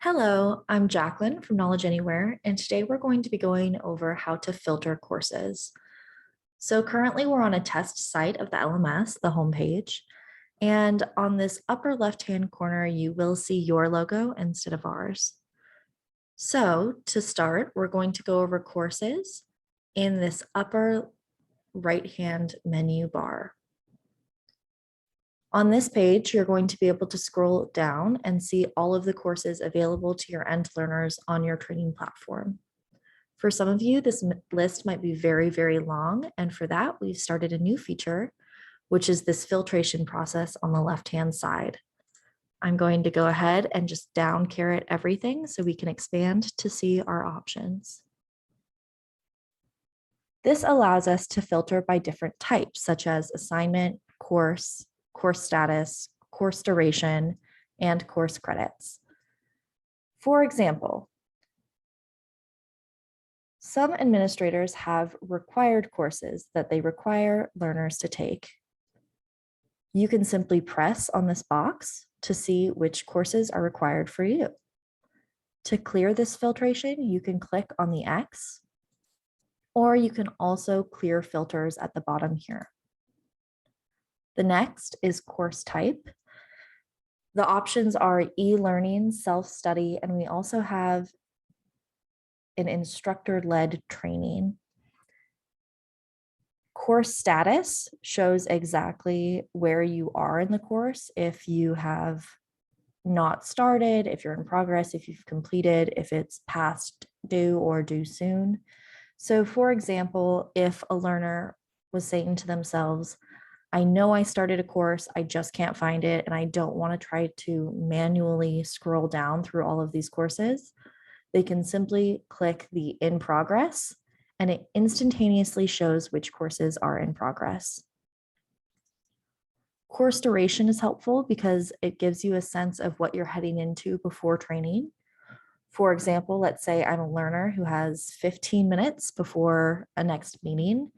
Hello, I'm Jacqueline from Knowledge Anywhere, and today we're going to be going over how to filter courses. So currently we're on a test site of the LMS, the homepage, and on this upper left-hand corner, you will see your logo instead of ours. So to start, we're going to go over courses in this upper right-hand menu bar. On this page, you're going to be able to scroll down and see all of the courses available to your end learners on your training platform. For some of you, this list might be very, very long. And for that, we've started a new feature, which is this filtration process on the left-hand side. I'm going to go ahead and just down caret everything so we can expand to see our options. This allows us to filter by different types, such as assignment, course status, course duration, and course credits. For example, some administrators have required courses that they require learners to take. You can simply press on this box to see which courses are required for you. To clear this filtration, you can click on the X, or you can also clear filters at the bottom here. The next is course type. The options are e-learning, self-study, and we also have an instructor-led training. Course status shows exactly where you are in the course, if you have not started, if you're in progress, if you've completed, if it's past due or due soon. So for example, if a learner was saying to themselves, I know I started a course, I just can't find it, and I don't want to try to manually scroll down through all of these courses, they can simply click the in progress and it instantaneously shows which courses are in progress. Course duration is helpful because it gives you a sense of what you're heading into before training. For example, let's say I'm a learner who has 15 minutes before a next meeting,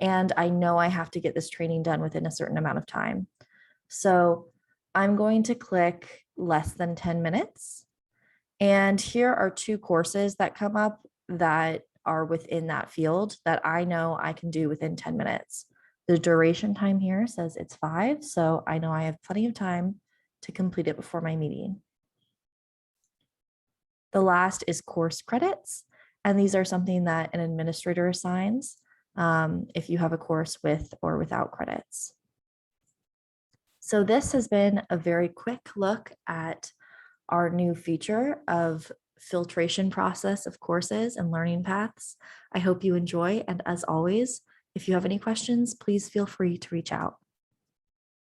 and I know I have to get this training done within a certain amount of time. So I'm going to click less than 10 minutes. And here are two courses that come up that are within that field that I know I can do within 10 minutes. The duration time here says it's 5, so I know I have plenty of time to complete it before my meeting. The last is course credits, and these are something that an administrator assigns if you have a course with or without credits. So this has been a very quick look at our new feature of filtration process of courses and learning paths. I hope you enjoy, and as always, if you have any questions, please feel free to reach out.